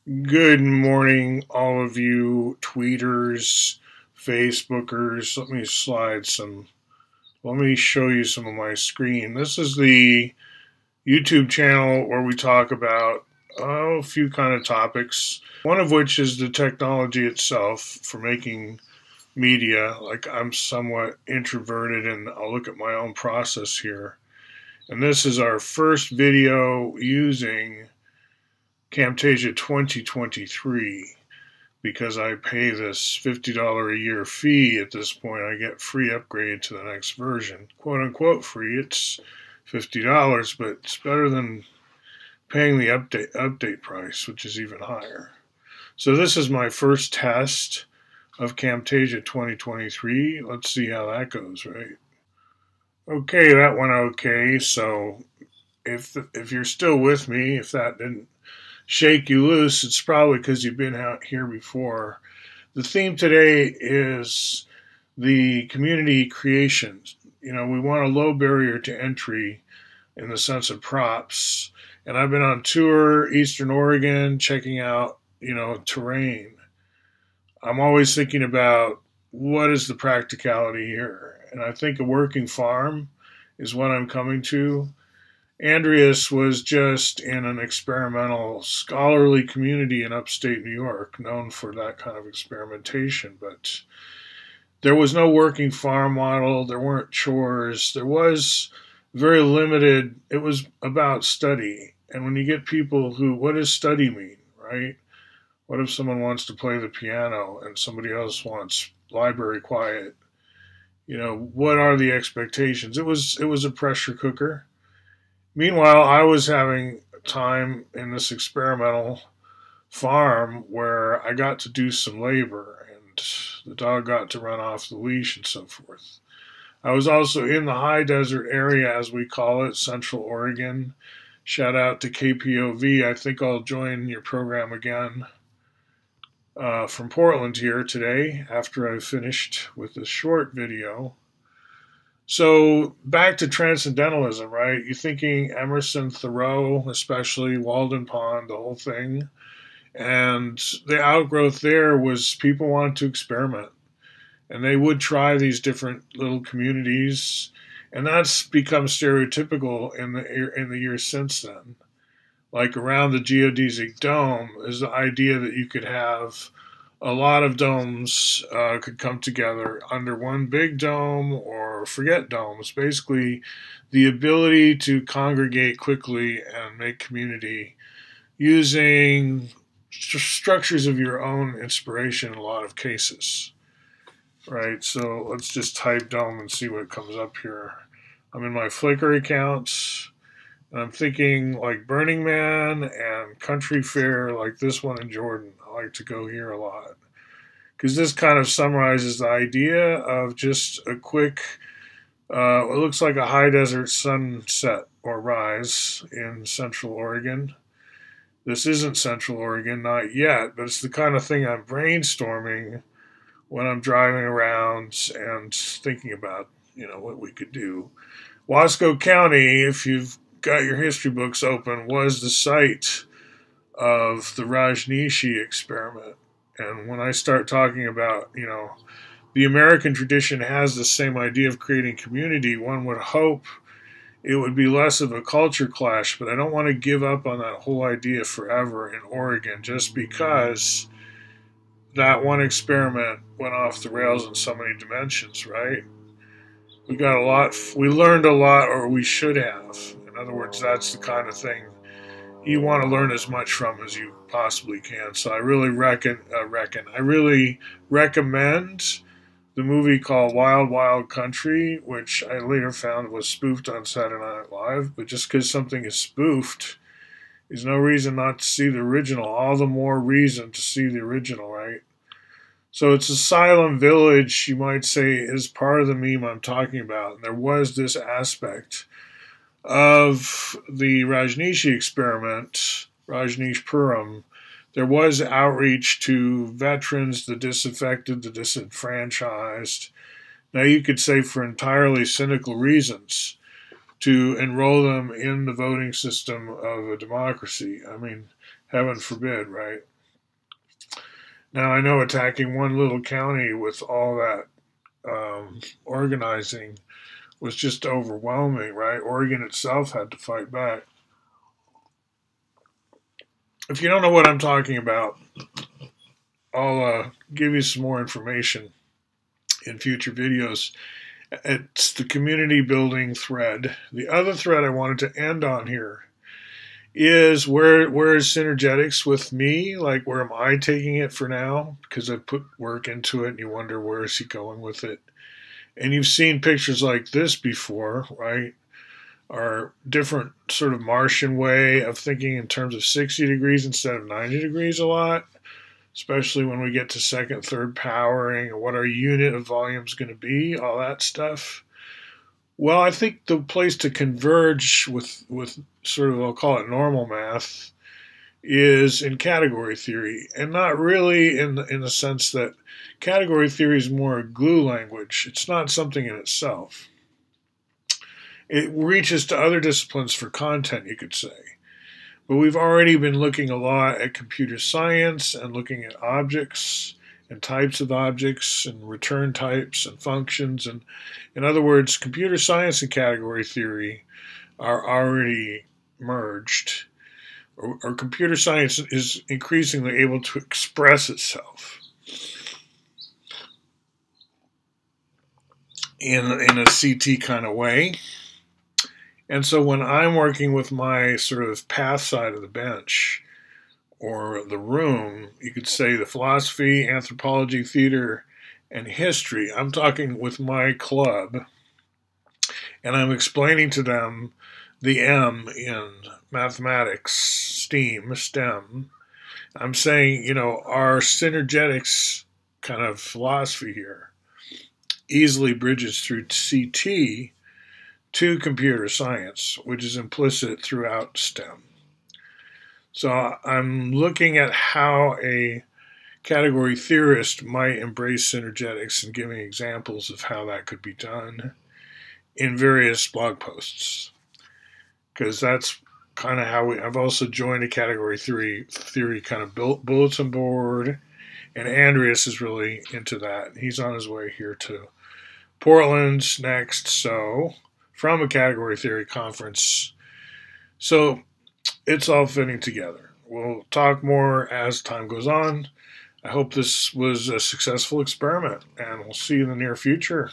Good morning, all of you tweeters, Facebookers. Let me show you some of my screen. This is the YouTube channel where we talk about a few kind of topics, one of which is the technology itself for making media. Like, I'm somewhat introverted and I'll look at my own process here. And this is our first video using Camtasia 2023. Because I pay this $50 a year fee at this point, I get free upgrade to the next version. Quote unquote free, it's $50, but it's better than paying the update price, which is even higher. So this is my first test of Camtasia 2023. Let's see how that goes, right? Okay, that went okay. So if you're still with me, if that didn't shake you loose, it's probably because you've been out here before. The theme today is the community creation. You know, we want a low barrier to entry in the sense of props. And I've been on tour, Eastern Oregon, checking out, terrain. I'm always thinking about what is the practicality here. And I think a working farm is what I'm coming to. Andreas was just in an experimental scholarly community in upstate New York, known for that kind of experimentation, but there was no working farm model, there weren't chores, there was very limited, it was about study. And when you get people what does study mean, right? What if someone wants to play the piano and somebody else wants library quiet? What are the expectations? It was a pressure cooker. Meanwhile, I was having time in this experimental farm where I got to do some labor and the dog got to run off the leash and so forth. I was also in the high desert area, as we call it, Central Oregon. Shout out to KPOV. I think I'll join your program again from Portland here today after I've finished with this short video. So back to transcendentalism, right? You're thinking Emerson, Thoreau, especially Walden Pond, the whole thing. And the outgrowth there was people wanted to experiment. And they would try these different little communities. And that's become stereotypical in the years since then. Like around the geodesic dome is the idea that you could have a lot of domes could come together under one big dome or forget domes. Basically, the ability to congregate quickly and make community using structures of your own inspiration in a lot of cases. Right, so let's just type dome and see what comes up here. I'm in my Flickr accounts. And I'm thinking like Burning Man and Country Fair, like this one in Jordan. I like to go here a lot because this kind of summarizes the idea of just a quick, it looks like a high desert sunset or rise in Central Oregon. This isn't Central Oregon, not yet, but it's the kind of thing I'm brainstorming when I'm driving around and thinking about, what we could do. Wasco County, if you've got your history books open, was the site of the Rajneeshi experiment. And when I start talking about, the American tradition has the same idea of creating community, one would hope it would be less of a culture clash, but I don't want to give up on that whole idea forever in Oregon just because that one experiment went off the rails in so many dimensions, right? We learned a lot, or we should have. In other words, that's the kind of thing you want to learn as much from as you possibly can. So I really I really recommend the movie called Wild Wild Country, which I later found was spoofed on Saturday Night Live. But just because something is spoofed is no reason not to see the original. All the more reason to see the original, right? So it's Asylum Village, you might say, is part of the meme I'm talking about. And there was this aspect of the Rajneeshi experiment, Rajneeshpuram. There was outreach to veterans, the disaffected, the disenfranchised. Now you could say for entirely cynical reasons to enroll them in the voting system of a democracy. I mean, heaven forbid, right? Now, I know attacking one little county with all that organizing was just overwhelming, right? Oregon itself had to fight back. If you don't know what I'm talking about, I'll give you some more information in future videos. It's the community building thread. The other thread I wanted to end on here is where is synergetics with me? Like, where am I taking it for now? Because I've put work into it, and you wonder, where is he going with it? And you've seen pictures like this before, right? Our different sort of Martian way of thinking in terms of 60 degrees instead of 90 degrees a lot, especially when we get to second, third powering, and what our unit of volume is going to be, all that stuff. Well, I think the place to converge with sort of, I'll call it normal math, is in category theory, and not really in the sense that category theory is more a glue language. It's not something in itself. It reaches to other disciplines for content, you could say. But we've already been looking a lot at computer science and looking at objects and types of objects and return types and functions. And in other words, computer science and category theory are already merged. Or computer science is increasingly able to express itself in a CT kind of way. And so when I'm working with my sort of path side of the bench, or the room, you could say the philosophy, anthropology, theater, and history, I'm talking with my club, and I'm explaining to them the M in mathematics, STEM. I'm saying, our synergetics kind of philosophy here easily bridges through CT to computer science, which is implicit throughout STEM. So I'm looking at how a category theorist might embrace synergetics and giving examples of how that could be done in various blog posts. Because that's kind of how I've also joined a category theory kind of bulletin board, and Andreas is really into that. He's on his way here to Portland next, so from a category theory conference. So it's all fitting together. We'll talk more as time goes on. I hope this was a successful experiment, and we'll see you in the near future.